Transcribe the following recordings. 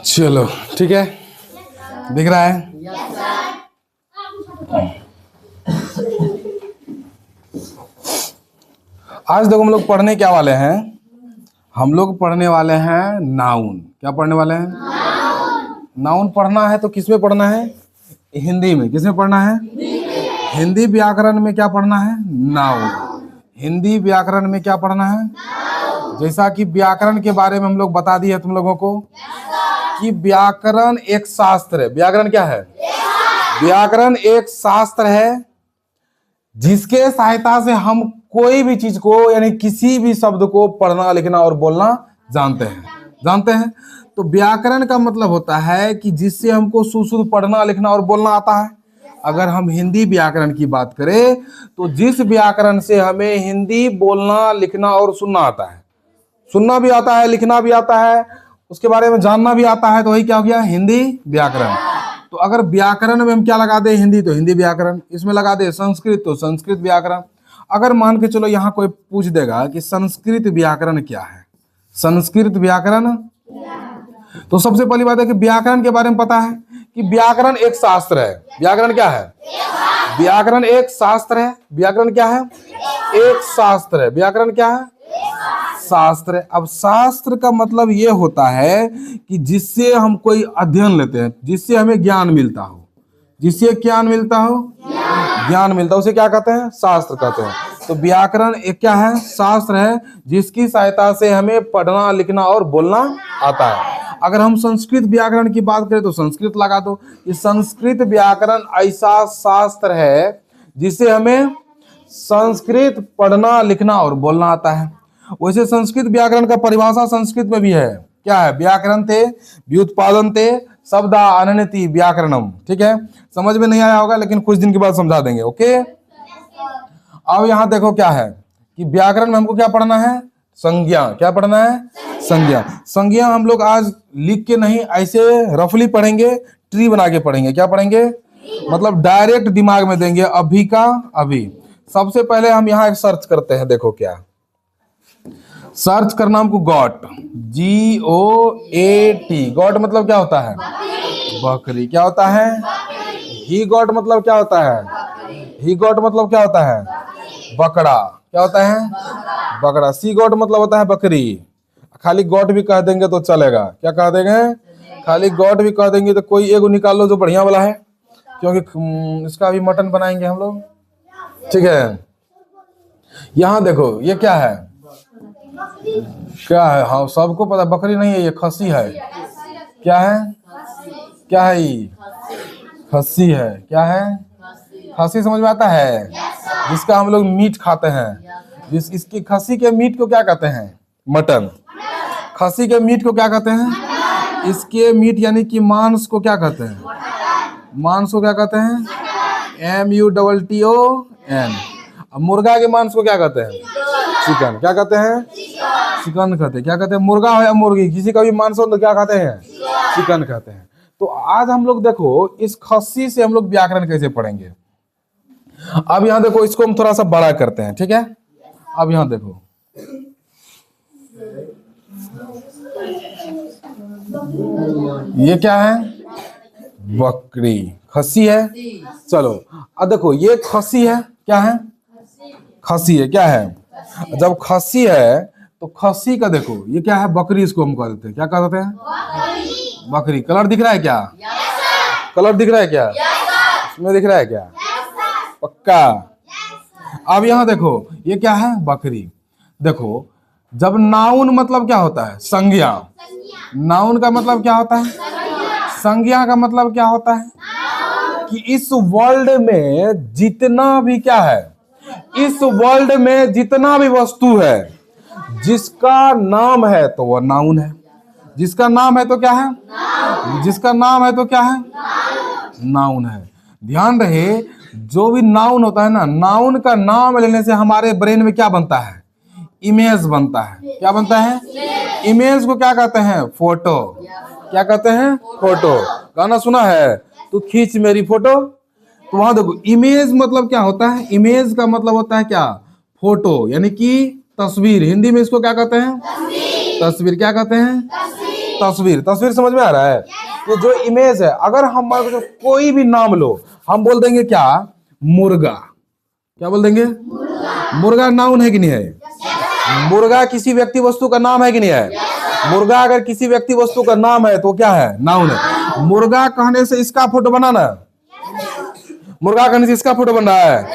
चलो ठीक है, दिख रहा है? आज देखो हम लोग पढ़ने क्या वाले हैं, हम लोग पढ़ने वाले हैं नाउन। क्या पढ़ने वाले हैं? नाउन पढ़ना है तो किस में पढ़ना है? हिंदी में। किस में पढ़ना है? हिंदी व्याकरण में क्या पढ़ना है? नाउन। हिंदी व्याकरण में क्या पढ़ना है? जैसा कि व्याकरण के बारे में हम लोग बता दिए तुम लोगों को कि व्याकरण एक शास्त्र है। व्याकरण क्या है? व्याकरण एक शास्त्र है जिसके सहायता से हम कोई भी चीज को यानी किसी भी शब्द को पढ़ना, लिखना और बोलना जानते हैं। तो व्याकरण का मतलब होता है कि जिससे हमको शुद्ध पढ़ना, लिखना और बोलना आता है। अगर हम हिंदी व्याकरण की बात करें तो जिस व्याकरण से हमें हिंदी बोलना, लिखना और सुनना आता है, सुनना भी आता है, लिखना भी आता है, उसके बारे में जानना भी आता है, तो वही क्या हो गया? हिंदी व्याकरण। तो अगर व्याकरण में हम क्या लगा दे? हिंदी, तो हिंदी व्याकरण। इसमें लगा दे संस्कृत, तो संस्कृत व्याकरण। अगर मान के चलो यहाँ कोई पूछ देगा कि संस्कृत व्याकरण क्या है, संस्कृत व्याकरण, तो सबसे पहली बात है कि व्याकरण के बारे में पता है कि व्याकरण एक शास्त्र है। व्याकरण क्या है? व्याकरण एक शास्त्र है। व्याकरण क्या है? एक शास्त्र है। व्याकरण क्या है? शास्त्र है। अब शास्त्र का मतलब ये होता है कि जिससे हम कोई अध्ययन लेते हैं, जिससे हमें ज्ञान मिलता हो, जिससे ज्ञान मिलता हो, ज्ञान मिलता हो, उसे क्या कहते हैं? शास्त्र कहते हैं। तो व्याकरण एक क्या है? शास्त्र है जिसकी सहायता से हमें पढ़ना, लिखना और बोलना आता है। अगर हम संस्कृत व्याकरण की बात करें तो संस्कृत लगा दो। ये संस्कृत व्याकरण ऐसा शास्त्र है जिससे हमें संस्कृत पढ़ना, लिखना और बोलना आता है। वैसे संस्कृत व्याकरण का परिभाषा संस्कृत में भी है। क्या है? व्याकरण थे व्युत्पादन थे शब्दा अनन्यति व्याकरणम। ठीक है, समझ में नहीं आया होगा लेकिन कुछ दिन के बाद समझा देंगे। ओके, अब यहां देखो क्या है कि व्याकरण में हमको क्या पढ़ना है? संज्ञा। क्या पढ़ना है? संज्ञा। संज्ञा हम लोग आज लिख के नहीं, ऐसे रफली पढ़ेंगे, ट्री बना के पढ़ेंगे। क्या पढ़ेंगे? मतलब डायरेक्ट दिमाग में देंगे, अभी का अभी। सबसे पहले हम यहाँ एक सर्च करते हैं। देखो क्या सर्च करना हमको? Got, GOAT। गॉट मतलब क्या होता है? बकरी। क्या होता है? ही गॉट मतलब क्या होता है? ही गॉट मतलब क्या होता है? बकरा। क्या होता है? बकरा। सी गॉट मतलब होता है बकरी। खाली गॉट भी कह देंगे तो चलेगा। क्या कह देंगे? खाली गॉट भी कह देंगे तो कोई एगो निकाल लो जो बढ़िया वाला है, क्योंकि इसका भी मटन बनाएंगे हम लोग। ठीक है, यहां देखो ये क्या है? क्या है? हाँ सबको पता, बकरी नहीं है, ये खस्सी है। क्या है? क्या है ये? खस्सी है। क्या है? खस्सी। समझ में आता है? जिसका हम लोग मीट खाते हैं। इसकी खस्सी के मीट को क्या कहते हैं? मटन। खस्सी के मीट को क्या कहते हैं? इसके मीट यानी कि मांस को क्या कहते हैं? मांस को क्या कहते हैं? MUTTON। मुर्गा के मांस को क्या कहते हैं? चिकन। क्या कहते हैं? चिकन कहते हैं। क्या कहते हैं? मुर्गा हो या मुर्गी, किसी का भी मांस हो तो क्या कहते हैं? चिकन कहते हैं। तो आज हम लोग देखो इस खस्सी से हम लोग व्याकरण कैसे पढ़ेंगे। अब यहां देखो, इसको हम थोड़ा सा बड़ा करते हैं। ठीक है, अब यहां देखो, ये क्या है? बकरी। खस्सी है। चलो अब देखो ये खस्सी है। क्या है? खस्सी है। क्या है? जब खस्सी है तो खस्सी का देखो ये क्या है? बकरी। इसको हम कह देते हैं, क्या कह देते हैं? बकरी। कलर दिख रहा है क्या? कलर दिख रहा है क्या? इसमें दिख रहा है क्या? पक्का। अब यहां देखो ये क्या है? बकरी। देखो जब नाउन मतलब क्या होता है? संज्ञा। नाउन का मतलब क्या होता है? संज्ञा का मतलब क्या होता है? कि इस वर्ल्ड में जितना भी क्या है, इस वर्ल्ड में जितना भी वस्तु है जिसका नाम है तो वह नाउन है। जिसका नाम है तो क्या है? जिसका नाम है तो क्या है? नाउन है। ध्यान रहे, जो भी नाउन होता है ना, नाउन का नाम लेने से हमारे ब्रेन में क्या बनता है? इमेज बनता है। क्या बनता है? इमेज को क्या कहते हैं? फोटो। क्या कहते हैं? फोटो। गाना सुना है, तू खींच मेरी फोटो। तो वहां देखो इमेज मतलब क्या होता है? इमेज का मतलब होता है क्या? फोटो, यानी कि तस्वीर। हिंदी में इसको क्या कहते हैं? तस्वीर क्या कहते हैं? तस्वीर। तस्वीर समझ में आ रहा है? तो जो इमेज है, अगर हम कोई भी नाम लो, हम बोल देंगे क्या? मुर्गा। क्या बोल देंगे? मुर्गा नाउन है कि नहीं है? मुर्गा किसी व्यक्ति वस्तु का नाम है कि नहीं है? मुर्गा अगर किसी व्यक्ति वस्तु का नाम है तो क्या है? नाउन है। मुर्गा कहने से इसका फोटो बनाना, मुर्गा कहने से इसका फोटो बन रहा है?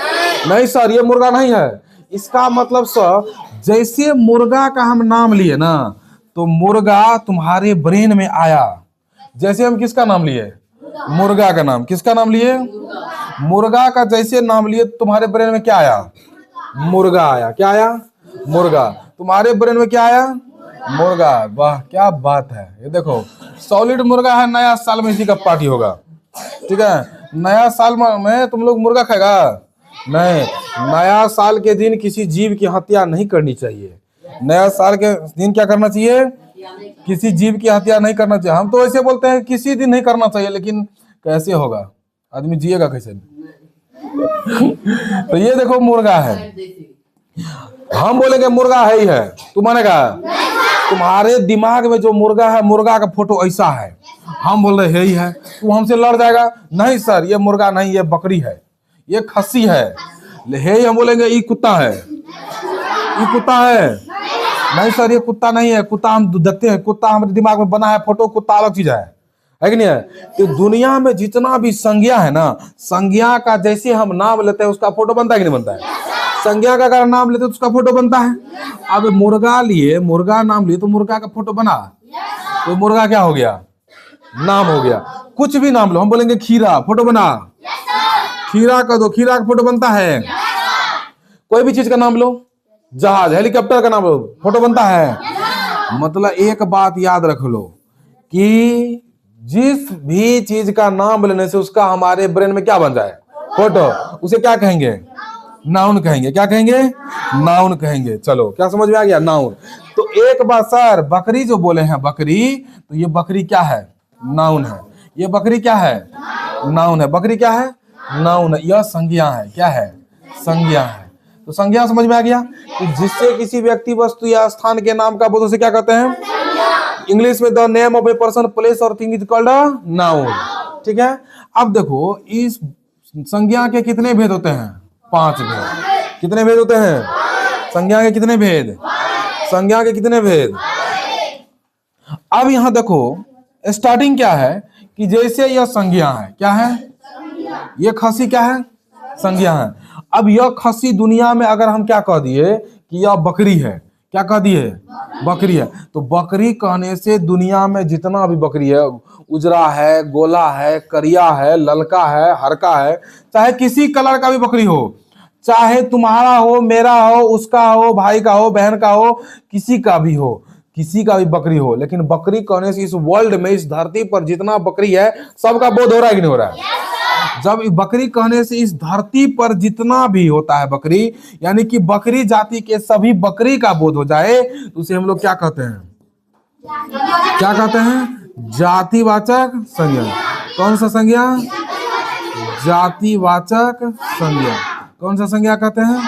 नहीं सर, ये मुर्गा नहीं है। इसका मतलब सर, जैसे मुर्गा का हम नाम लिए ना, तो मुर्गा तुम्हारे ब्रेन में आया। जैसे हम किसका नाम लिए? मुर्गा का नाम। किसका नाम लिए? मुर्गा का जैसे नाम लिए, तुम्हारे ब्रेन में क्या आया? मुर्गा आया। क्या आया? मुर्गा। तुम्हारे ब्रेन में क्या आया? मुर्गा। वाह क्या बात है। ये देखो, सॉलिड मुर्गा है। नया साल में इसी का पार्टी होगा, ठीक है? नया साल में तुम लोग मुर्गा खाएगा? नहीं, नया साल के दिन किसी जीव की हत्या नहीं करनी चाहिए। नया साल के दिन क्या करना चाहिए? किसी जीव की हत्या नहीं करना चाहिए। हम तो ऐसे बोलते हैं किसी दिन नहीं करना चाहिए, लेकिन कैसे होगा? आदमी जिएगा कैसे? तो ये देखो मुर्गा है। हम बोलेंगे मुर्गा है ही है, तू मानेगा? तुम्हारे दिमाग में जो मुर्गा है, मुर्गा का फोटो ऐसा है, हम बोल रहे है ही है, तू हमसे लड़ जाएगा। नहीं सर, ये मुर्गा नहीं, ये बकरी है, ये खस्सी है। हे हम बोलेंगे ये कुत्ता है, ये कुत्ता है। नहीं सर, ये कुत्ता नहीं है। कुत्ता हम देखते हैं, कुत्ता हमारे दिमाग में बना है फोटो, कुत्ता अलग चीज है कि नहीं है? तो दुनिया में जितना भी संज्ञा है ना, संज्ञा का जैसे हम नाम लेते हैं उसका फोटो बनता है कि नहीं बनता है? संज्ञा का अगर नाम लेते तो उसका फोटो बनता है। अब मुर्गा लिए, मुर्गा नाम लिए तो मुर्गा का फोटो बना, तो मुर्गा क्या हो गया? नाम हो गया। कुछ भी नाम लो, हम बोलेंगे खीरा, फोटो बना। खीरा का दो, खीरा का फोटो बनता है। कोई भी चीज का नाम लो, जहाज, हेलीकॉप्टर का नाम लो, फोटो बनता है। मतलब एक बात याद रख लो कि जिस भी चीज का नाम लेने से उसका हमारे ब्रेन में क्या बन जाए? फोटो। उसे क्या कहेंगे? नाउन कहेंगे। क्या कहेंगे? नाउन कहेंगे। चलो, क्या समझ में आ गया? नाउन। तो एक बात सर, बकरी जो बोले हैं बकरी, तो ये बकरी क्या है? नाउन है। ये बकरी क्या है? नाउन है। बकरी क्या है? नाउन है। यह संज्ञा है। क्या है? संज्ञा है। तो संज्ञा समझ में आ गया कि जिससे किसी व्यक्ति वस्तु या स्थान के नाम का बोध, उसे क्या कहते हैं? इंग्लिश में the name of a person, place और thing is called a noun. ठीक है? अब देखो, इस संज्ञा के कितने भेद होते हैं? 5 भेद। कितने भेद होते हैं? संज्ञा के कितने भेद? संज्ञा के कितने भेद? अब यहां देखो, स्टार्टिंग क्या है कि जैसे यह संज्ञा है, क्या है? यह खसी क्या है? संज्ञा है। अब यह खसी दुनिया में अगर हम क्या कह दिए कि यह बकरी है, क्या कह दिए? बकरी है। तो बकरी कहने से दुनिया में जितना भी बकरी है, उजरा है, गोला है, करिया है, ललका है, हरका है, चाहे किसी कलर का भी बकरी हो, चाहे तुम्हारा हो, मेरा हो, उसका हो, भाई का हो, बहन का हो, किसी का भी हो, किसी का भी बकरी हो, लेकिन बकरी कहने से इस वर्ल्ड में, इस धरती पर जितना बकरी है सबका बोध हो रहा है कि नहीं हो रहा है? जब बकरी कहने से इस धरती पर जितना भी होता है बकरी, यानी कि बकरी जाति के सभी बकरी का बोध हो जाए, तो उसे हम लोग क्या कहते हैं? क्या कहते हैं? जातिवाचक संज्ञा। कौन सा संज्ञा? जातिवाचक संज्ञा। कौन सा संज्ञा कहते हैं?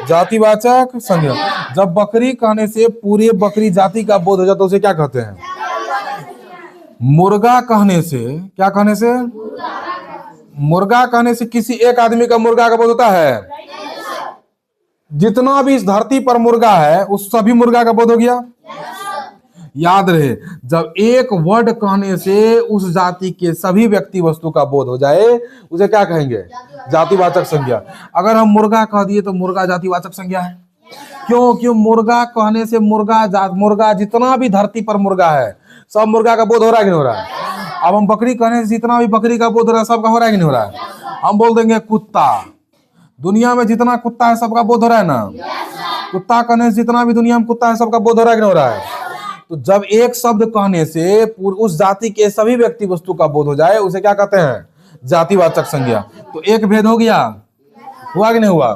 जातिवाचक संज्ञा। जब बकरी कहने से पूरे बकरी जाति का बोध हो जाता है, उसे क्या कहते हैं? मुर्गा कहने से, क्या कहने से? मुर्गा कहने से किसी एक आदमी का मुर्गा का बोध होता है? जितना भी इस धरती पर मुर्गा है, उस सभी मुर्गा का बोध हो गया। याद रहे, जब एक वर्ड कहने से उस जाति के सभी व्यक्ति वस्तु का बोध हो जाए, उसे क्या कहेंगे? जातिवाचक संज्ञा। अगर हम मुर्गा कह दिए तो मुर्गा जातिवाचक संज्ञा है। क्यों? क्यों? मुर्गा कहने से मुर्गा जितना भी धरती पर मुर्गा है, सब मुर्गा का बोध हो रहा है कि नहीं हो रहा है? अब हम बकरी कहने से जितना भी बकरी का बोध हो रहा है, सबका हो रहा है कि नहीं हो रहा है? हम बोल देंगे कुत्ता, दुनिया में जितना कुत्ता है सबका बोध हो रहा है ना? कुत्ता कहने से जितना भी दुनिया में कुत्ता है सबका बोध हो रहा है कि नहीं हो रहा है? तो जब एक शब्द कहने से उस जाति के सभी व्यक्ति वस्तु का बोध हो जाए, उसे क्या कहते हैं? जातिवाचक संज्ञा। तो एक भेद हो गया, हुआ कि नहीं हुआ?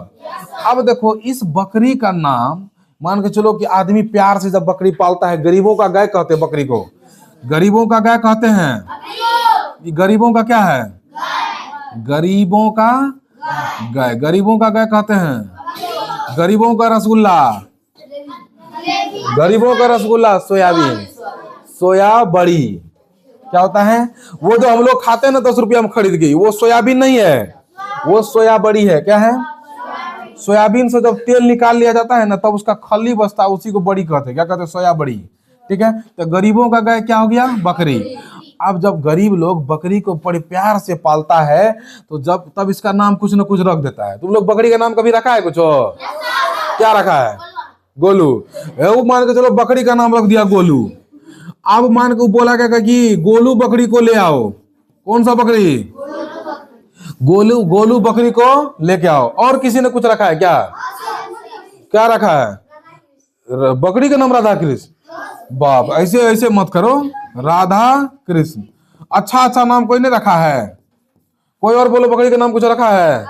अब देखो, इस बकरी का नाम, मान के चलो कि आदमी प्यार से जब बकरी पालता है, गरीबों का गाय कहते हैं बकरी को, गरीबों का गाय कहते हैं। गरीबों का क्या है? गरीबों का गाय। गरीबों का गाय कहते हैं। गरीबों का रसगुल्ला, गरीबों का रसगुल्ला सोयाबीन, सोया बड़ी। क्या होता है? वो जो हम लोग खाते हैं ना 10 रुपया में खरीद के, वो सोयाबीन नहीं है, वो सोया बड़ी है। क्या है? सोयाबीन से जब तेल निकाल लिया जाता है ना, तब उसका खल्ली बचता है, उसी को बड़ी कहते हैं। क्या कहते हैं? सोया बड़ी। ठीक है। तो गरीबों का गाय क्या हो गया? बकरी। अब जब गरीब लोग बकरी को बड़े प्यार से पालता है, तो जब तब इसका नाम कुछ ना कुछ रख देता है। तुम लोग बकरी का नाम कभी रखा है कुछ? क्या रखा है? गोलू। मान के चलो बकरी का नाम रख दिया गोलू। अब मान के बोला क्या कि गोलू बकरी को ले आओ। कौन सा बकरी? गोलू। गोलू बकरी को लेके आओ। और किसी ने कुछ रखा है क्या? क्या रखा है? बकरी का नाम राधा कृष्ण। बाप, ऐसे ऐसे मत करो। राधा कृष्ण। अच्छा अच्छा नाम कोई नहीं रखा है? कोई और बोलो, बकरी का नाम कुछ रखा है?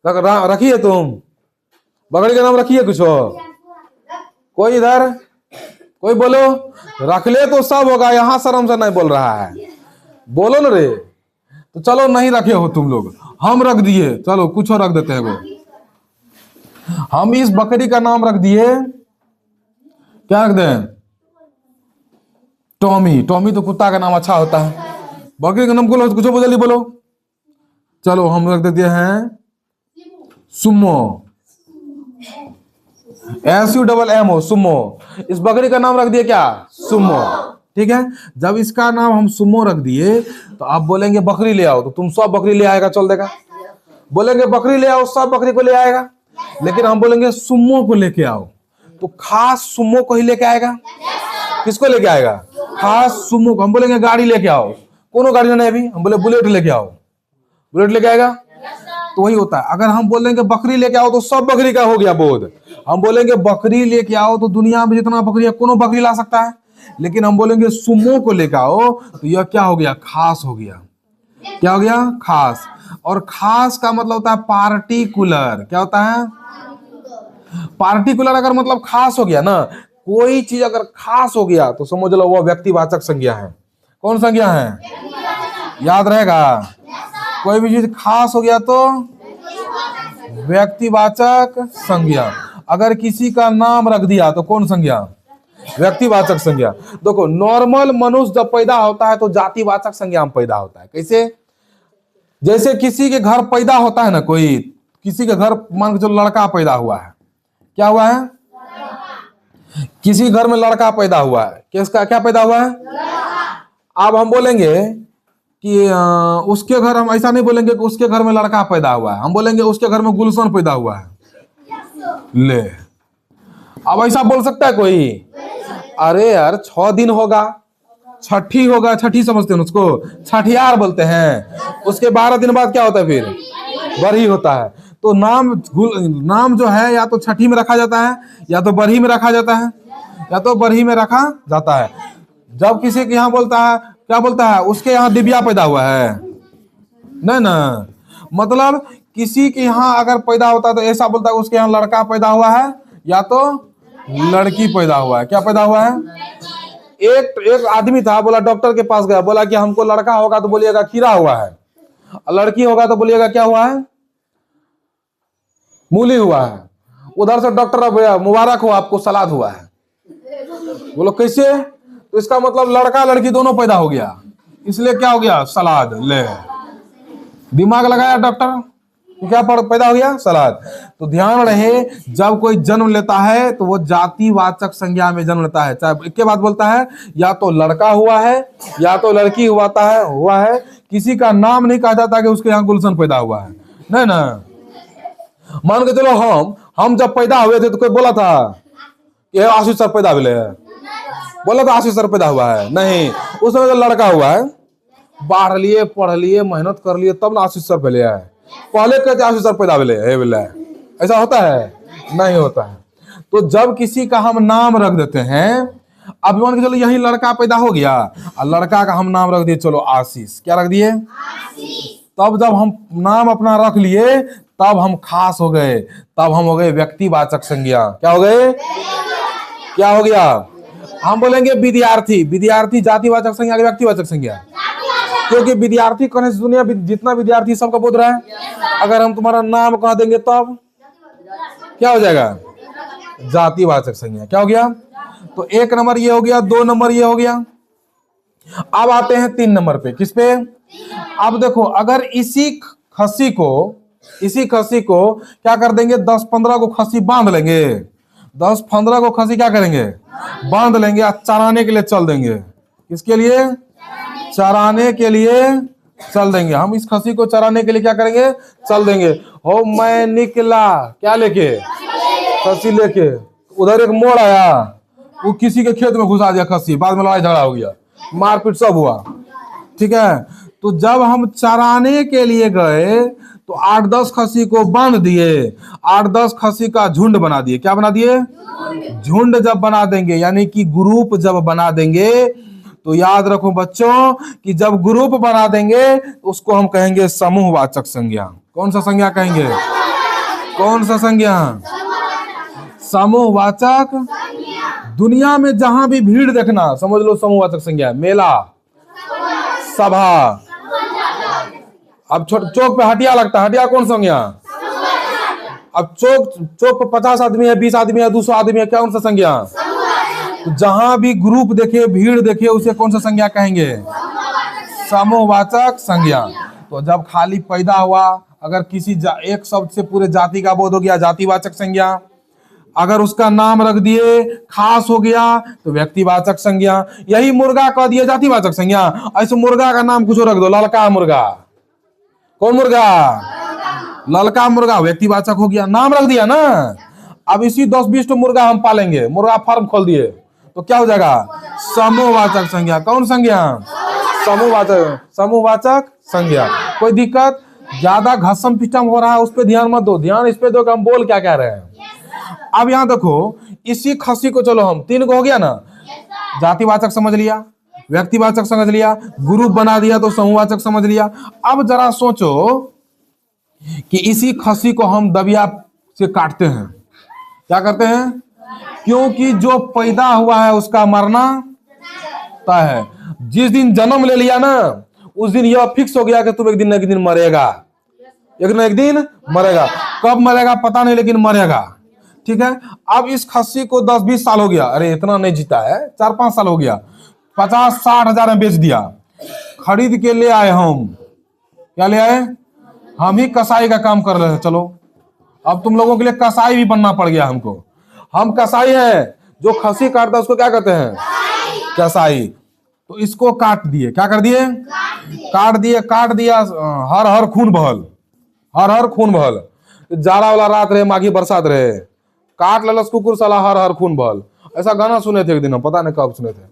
रखी है तुम? बकरी का नाम रखी है कुछ? कोई इधर? कोई बोलो। रख ले तो सब होगा, यहां शर्म से नहीं बोल रहा है। बोलो ना रे। तो चलो नहीं रखे हो तुम लोग, हम रख दिए। चलो कुछ और रख देते हैं। वो हम इस बकरी का नाम रख दिए, क्या रख दें? टॉमी। टॉमी तो कुत्ता का नाम अच्छा होता है। बकरी का नाम बोलो, कुछ जल्दी बोलो। चलो हम रख देते हैं सुमो। SUMMO, Sumo. इस बकरी का नाम रख दिए क्या? सुमो। ठीक है। जब इसका नाम हम सुमो रख दिए, तो आप बोलेंगे बकरी ले आओ, तो तुम सब बकरी ले आएगा, चल देगा। बोलेंगे बकरी ले आओ, सब बकरी को ले आएगा। लेकिन हम बोलेंगे सुमो को लेके आओ, तो खास सुमो को ही लेके आएगा। किसको लेके आएगा? खास सुमो को। हम बोलेंगे गाड़ी लेके आओ, कोनो गाड़ी नहीं अभी, हम बोले बुलेट लेके आओ, बुलेट लेके आएगा। तो वही होता है। अगर हम बोलेंगे बकरी लेके आओ, तो सब बकरी का हो गया बोध। हम बोलेंगे बकरी लेके आओ, तो दुनिया में जितना बकरी है कोनो बकरी ला सकता है। लेकिन हम बोलेंगे सुमो को लेके आओ, तो यह क्या हो गया? खास हो गया। क्या हो गया? खास। और खास का मतलब होता है पार्टिकुलर। क्या होता है? पार्टिकुलर। अगर मतलब खास हो गया ना, कोई चीज अगर खास हो गया, तो समझ लो वो व्यक्तिवाचक संज्ञा है। कौन संज्ञा है? याद रहेगा। कोई भी चीज खास हो गया तो व्यक्तिवाचक संज्ञा। अगर किसी का नाम रख दिया तो कौन संज्ञा? व्यक्तिवाचक संज्ञा। देखो, नॉर्मल मनुष्य जब पैदा होता है तो जातिवाचक संज्ञा में पैदा होता है। कैसे? जैसे किसी के घर पैदा होता है ना, कोई किसी के घर मान के चलो लड़का पैदा हुआ है। क्या हुआ है? किसी घर में लड़का पैदा हुआ है। किसका क्या पैदा हुआ है? अब हम बोलेंगे कि उसके घर, हम ऐसा नहीं बोलेंगे कि उसके घर में लड़का पैदा हुआ है, हम बोलेंगे उसके घर में गुलशन पैदा हुआ है। ले, अब ऐसा बोल सकता है कोई? अरे यार 6 दिन होगा, छठी होगा, छठी समझते हैं उसको, छठियार बोलते हैं। उसके 12 दिन बाद क्या होता है? फिर बरही होता है। तो नाम जो है या तो छठी में रखा जाता है, या तो बरही में रखा जाता है, या तो बरही में रखा जाता है। जब किसी के यहाँ बोलता है, क्या बोलता है? उसके यहाँ दिव्या पैदा हुआ है, नहीं ना। मतलब किसी के यहाँ अगर पैदा होता है तो ऐसा बोलता है उसके यहाँ लड़का पैदा हुआ है या तो लड़की पैदा हुआ है। क्या पैदा हुआ है? एक आदमी था, बोला डॉक्टर के पास गया, बोला कि हमको लड़का होगा तो बोलिएगा खीरा हुआ है, लड़की होगा तो बोलिएगा क्या हुआ है? मूली हुआ है। उधर से डॉक्टर, मुबारक हो आपको सलाद हुआ है। बोलो कैसे? तो इसका मतलब लड़का लड़की दोनों पैदा हो गया, इसलिए क्या हो गया? सलाद। ले, दिमाग लगाया डॉक्टर, तो क्या पैदा हो गया? सलाद। तो ध्यान रहे, जब कोई जन्म लेता है तो वो जातिवाचक संज्ञा में जन्म लेता है। चाहे एक के बाद बोलता है या तो लड़का हुआ है या तो लड़की हुआ है। किसी का नाम नहीं कहा जाता कि उसके यहाँ गुलशन पैदा हुआ है, नहीं ना। मान के चलो हम जब पैदा हुए थे तो कोई बोला था कि आशीष सर पैदा हुए हैं? बोला था आशीष सर पैदा हुआ है? नहीं। उस समय तो लड़का हुआ है, बाढ़ लिए, पढ़ लिए, मेहनत कर लिए, तब ना आशीष सर पहले आए। पहले कहते आशीष सर पैदा हुए, ऐसा होता है? नहीं होता है। तो जब किसी का हम नाम रख देते हैं, अब मान के चलो यही लड़का पैदा हो गया और लड़का का हम नाम रख दिए, चलो आशीष। क्या रख दिए? तब जब हम नाम अपना रख लिए, तब हम खास हो गए, तब हम हो गए व्यक्तिवाचक संज्ञा। क्या हो गए? क्या हो गया? हम बोलेंगे विद्यार्थी। विद्यार्थी जातिवाचक संज्ञा, व्यक्तिवाचक संज्ञा, क्योंकि विद्यार्थी कहने से दुनिया जितना विद्यार्थी सबका बोध रहा है। अगर हम तुम्हारा नाम कह देंगे तब क्या हो जाएगा? जातिवाचक संज्ञा। क्या हो गया? तो 1 नंबर ये हो गया, 2 नंबर ये हो गया। अब आते हैं 3 नंबर पे, किस पे? अब देखो, अगर इसी खस्सी को क्या कर देंगे, 10-15 को खस्सी बांध लेंगे, 10-15 को खस्सी क्या करेंगे, बांध लेंगे और चराने के लिए चल देंगे। किसके लिए? चराने के लिए चल देंगे। हम इस खस्सी को चराने के लिए क्या करेंगे, चल देंगे। हो मैं निकला क्या लेके, खस्सी लेके, उधर एक मोड़ आया, वो किसी के खेत में घुसा दिया खस्सी, बाद में लड़ाई झगड़ा हो गया, मारपीट सब हुआ, ठीक है। तो जब हम चराने के लिए गए तो 8-10 खस्सी को बांध दिए, 8-10 खस्सी का झुंड बना दिए। क्या बना दिए? झुंड जब बना देंगे, यानी कि ग्रुप जब बना देंगे, तो याद रखो बच्चों कि जब ग्रुप बना देंगे उसको हम कहेंगे समूहवाचक संज्ञा। कौन सा संज्ञा कहेंगे? कौन सा संज्ञा? समूहवाचक। दुनिया में जहां भी भीड़ देखना समझ लो समूहवाचक संज्ञा। मेला, सभा, अब चौक पे हटिया लगता है, हटिया कौन संज्ञा? अब चौक पे 50 आदमी है, 20 आदमी है, 200 आदमी है, क्या कौन सा संज्ञा? तो जहां भी ग्रुप देखे, भीड़ देखे, उसे कौन सा संज्ञा कहेंगे? समूहवाचक संज्ञा। तो जब खाली पैदा हुआ, अगर किसी एक शब्द से पूरे जाति का बोध हो गया, जातिवाचक संज्ञा। अगर उसका नाम रख दिए, खास हो गया, तो व्यक्तिवाचक संज्ञा। यही मुर्गा कह दिए जातिवाचक संज्ञा। ऐसे मुर्गा का नाम कुछ रख दो, ललका मुर्गा। कौन मुर्गा? ललका मुर्गा, व्यक्तिवाचक हो गया, नाम रख दिया ना। अब इसी 10-20 मुर्गा हम पालेंगे, मुर्गा फार्म खोल दिए, तो क्या हो जाएगा? समूहवाचक संज्ञा। कौन संज्ञा? समूहवाचक संज्ञा। कोई दिक्कत? ज्यादा घसम पिटम हो रहा है उस पर ध्यान मत दो, ध्यान इस पे दो कि हम बोल क्या कह रहे हैं। अब यहां देखो, इसी खस्सी को, चलो हम 3 को हो गया ना, जातिवाचक समझ लिया, व्यक्तिवाचक समझ लिया, ग्रुप बना दिया तो समूहवाचक समझ लिया। अब जरा सोचो कि इसी खस्सी को हम दबिया से काटते हैं, क्या करते हैं? क्योंकि जो पैदा हुआ है उसका मरना तय है। जिस दिन जन्म ले लिया ना, उस दिन यह फिक्स हो गया कि तुम एक दिन न एक दिन मरेगा, एक न एक दिन मरेगा। कब मरेगा पता नहीं, लेकिन मरेगा, ठीक है। अब इस खस्सी को 10-20 साल हो गया, अरे इतना नहीं जीता है, 4-5 साल हो गया, 50-60 हजार में बेच दिया, खरीद के ले आए हम। क्या ले आए? हम ही कसाई का काम कर रहे हैं। चलो अब तुम लोगों के लिए कसाई भी बनना पड़ गया हमको। हम कसाई हैं, जो खस्सी काटता है उसको क्या कहते हैं? कसाई। तो इसको काट दिए, क्या कर दिए? काट दिया। हर हर खून बहल, हर हर खून बहल। जाड़ा वाला रात रहे, माघी बरसात रहे, काट ललस कुकुर साला हर हर खून बहल। ऐसा गाना सुने थे एक दिन, हम पता नहीं कब सुने थे,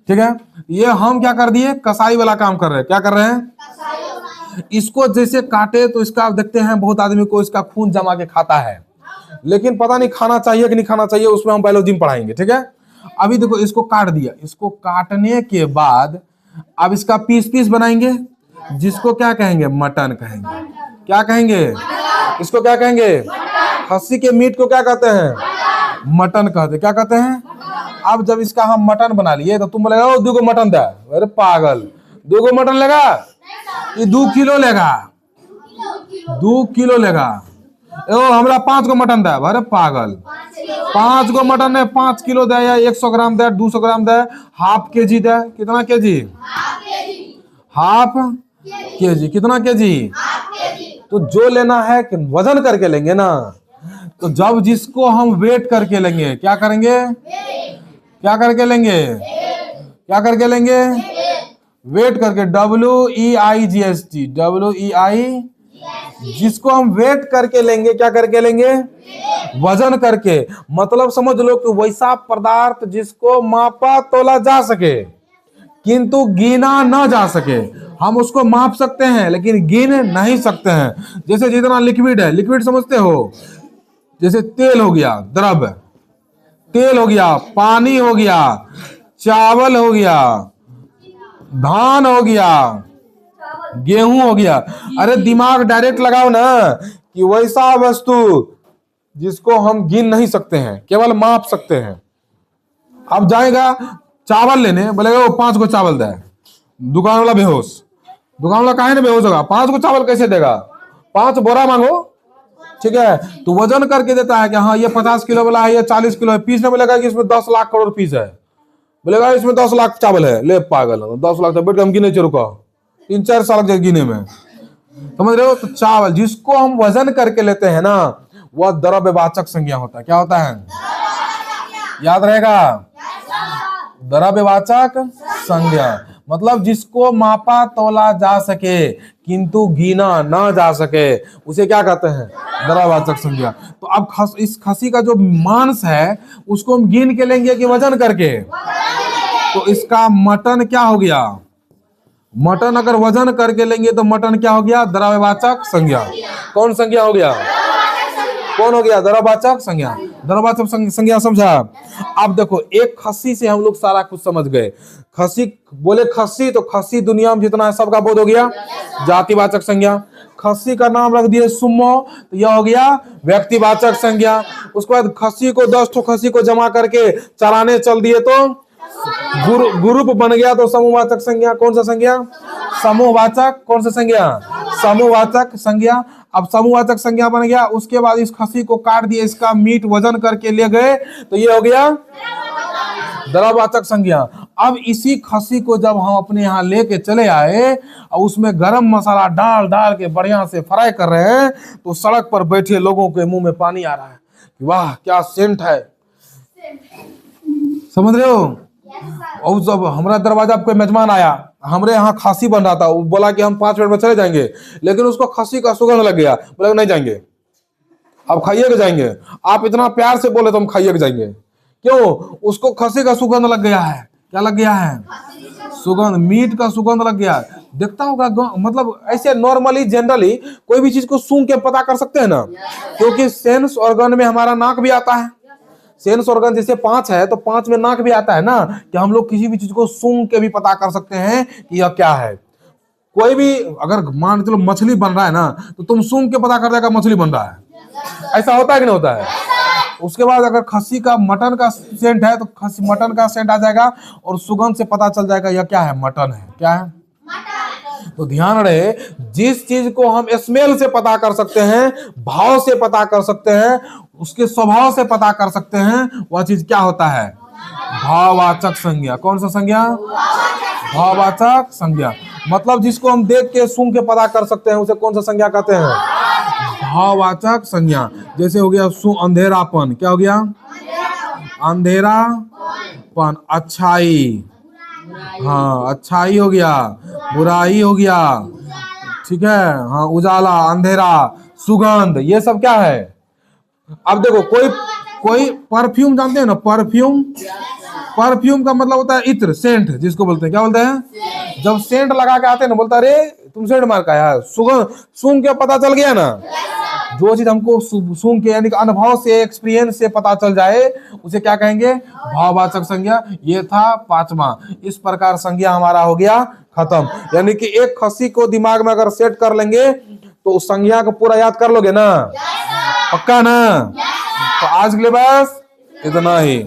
ठीक है। ये हम क्या कर दिए? कसाई वाला काम कर रहे हैं। क्या कर रहे हैं? इसको जैसे काटे तो इसका देखते हैं बहुत आदमी को इसका खून जमा के खाता है, लेकिन पता नहीं खाना चाहिए कि नहीं खाना चाहिए, उसमें हम बायोलॉजी में पढ़ाएंगे, ठीक है। अभी देखो, इसको काट दिया, इसको काटने के बाद अब इसका पीस बनाएंगे, जिसको क्या कहेंगे? मटन कहेंगे। क्या कहेंगे? इसको क्या कहेंगे? खस्सी के मीट को क्या कहते हैं? मटन कहते। क्या कहते हैं? अब जब इसका हम मटन बना लिए तो तुम बोलेगा 2 मटन दे। अरे पागल, 2 मटन लेगा? ये 2 किलो लेगा, 2 किलो लेगा। हमरा 5 मटन दे। अरे पागल, 5 मटन है, 5 किलो दे, या 100 ग्राम दे, 200 ग्राम दे, हाफ केजी दे। कितना केजी? Half KG. कितना केजी? तो जो लेना है वजन करके लेंगे ना। तो जब जिसको हम वेट करके लेंगे, क्या करेंगे? क्या करके लेंगे? क्या करके लेंगे? वेट करके। WEIGST, WEI। जिसको हम वेट करके लेंगे, क्या करके लेंगे? वजन करके। मतलब समझ लो कि वैसा पदार्थ जिसको मापा तोला जा सके किंतु गिना न जा सके। हम उसको माप सकते हैं लेकिन गिन नहीं सकते हैं। जैसे जितना लिक्विड है, लिक्विड समझते हो? जैसे तेल हो गया, द्रव, तेल हो गया, पानी हो गया, चावल हो गया, धान हो गया, गेहूं हो गया। अरे दिमाग डायरेक्ट लगाओ ना कि वैसा वस्तु जिसको हम गिन नहीं सकते हैं, केवल माप सकते हैं। अब जाएगा चावल लेने, बोलेगा वो 5 को चावल दे। दुकान वाला बेहोश, दुकान वाला काहे ना बेहोश होगा? 5 को चावल कैसे देगा? 5 बोरा मांगो, ठीक है, तो वजन करके देता है कि हाँ ये 50 किलो वाला है, ये 40 किलो है। पीस ने बोलेगा कि इसमें 10 लाख करोड़ पीस है, बोलेगा इसमें 10 लाख चावल है, ले पागल 10 लाख, बैठ के हम गिने रुको 3-4 साल के गिने में, समझ रहे हो। तो चावल जिसको हम वजन करके लेते हैं ना, वह द्रव्यवाचक संज्ञा होता है। क्या होता है, याद रहेगा, द्रव्यवाचक संज्ञा। मतलब जिसको मापा तोला जा सके किंतु गिना ना जा सके, उसे क्या कहते हैं, द्रव्यवाचक संज्ञा। तो अब इस खसी का जो मांस है उसको हम गिन के लेंगे कि वजन करके, तो इसका मटन क्या हो गया, मटन अगर वजन करके लेंगे तो मटन क्या हो गया, द्रव्यवाचक संज्ञा। कौन संज्ञा हो गया, कौन हो गया, द्रव्यवाचक संज्ञा। द्रव्यवाचक संज्ञा समझा। अब देखो एक खस्सी से हम लोग सारा कुछ समझ गए। खस्सी बोले, खस्सी तो खस्सी दुनिया में जितना है सबका बोध हो गया, जातिवाचक संज्ञा। खस्सी का नाम रख दिए सुमो, तो यह हो गया व्यक्तिवाचक संज्ञा। उसके बाद खस्सी को 10 ठो खस्सी को जमा करके चराने चल दिए तो ग्रुप बन गया, तो समूहवाचक संज्ञा। कौन सा संज्ञा, समूहवाचक। कौन सा संज्ञा, समूहवाचक संज्ञा। अब समूहवाचक संज्ञा बन गया। उसके बाद इस खस्सी को काट दिए, इसका मीट वजन करके ले गए, तो ये हो गया द्रव्यवाचक संज्ञा। अब इसी खस्सी को जब हम अपने यहाँ लेके चले आए और उसमें गरम मसाला डाल डाल के बढ़िया से फ्राई कर रहे हैं, तो सड़क पर बैठे लोगों के मुंह में पानी आ रहा है, वाह क्या सेंट है, समझ रहे हो। और जब हमारा दरवाजा पे मेहमान आया, हमारे यहाँ खस्सी बन रहा था, वो बोला कि हम 5 मिनट में चले जाएंगे, लेकिन उसको खस्सी का सुगंध लग गया, बोला नहीं जाएंगे, आप खाइए के जाएंगे। आप इतना प्यार से बोले तो हम खाइए के जाएंगे, क्यों, उसको खस्सी का सुगंध लग गया है। क्या लग गया है, सुगंध, मीट का सुगंध लग गया। देखता होगा मतलब ऐसे नॉर्मली जनरली कोई भी चीज को सूंघ के पता कर सकते हैं ना, क्योंकि सेंस ऑर्गन में हमारा नाक भी आता है। सेंस ऑर्गन जैसे 5 है तो 5 में नाक भी आता है ना, कि हम लोग किसी भी चीज को सूंघ के भी पता कर सकते हैं कि यह क्या है। कोई भी अगर मान चलो मछली बन रहा है ना, तो तुम सूंघ के पता कर देगा मछली बन रहा है, ऐसा होता है कि नहीं होता है। उसके बाद अगर खस्सी का मटन का सेंट है तो खस्सी मटन का सेंट आ जाएगा और सुगंध से पता चल जाएगा यह क्या है, मटन है। क्या है, तो ध्यान रहे, जिस चीज को हम स्मेल से पता कर सकते हैं, भाव से पता कर सकते हैं, उसके स्वभाव से पता कर सकते हैं, वह चीज क्या होता है, भाववाचक संज्ञा। कौन सा संज्ञा, भाववाचक संज्ञा। मतलब जिसको हम देख के सूंघ के पता कर सकते हैं, उसे कौन सा संज्ञा कहते हैं, भाववाचक संज्ञा। जैसे हो गया अंधेरापन, क्या हो गया, अंधेरापन। अच्छाई, हाँ अच्छाई हो गया, बुराई हो गया, ठीक है, हाँ उजाला, अंधेरा, सुगंध, ये सब क्या है। अब देखो कोई परफ्यूम जानते हैं ना, परफ्यूम, परफ्यूम का मतलब होता है इत्र, सेंट जिसको बोलते हैं। क्या बोलते हैं, जब सेंट लगा के आते हैं ना, बोलता है अरे तुम सेंट मार का यार, सुगंध सूंघ के पता चल गया ना। जो चीज हमको सूंघ के यानी कि अनुभव से, एक्सपीरियंस से पता चल जाए, उसे क्या कहेंगे, भाववाचक संज्ञा। ये था 5वां। इस प्रकार संज्ञा हमारा हो गया खत्म। यानी कि एक खस्सी को दिमाग में अगर सेट कर लेंगे तो उस संज्ञा को पूरा याद कर लोगे ना, पक्का ना। तो आज के लिए बस इतना ही।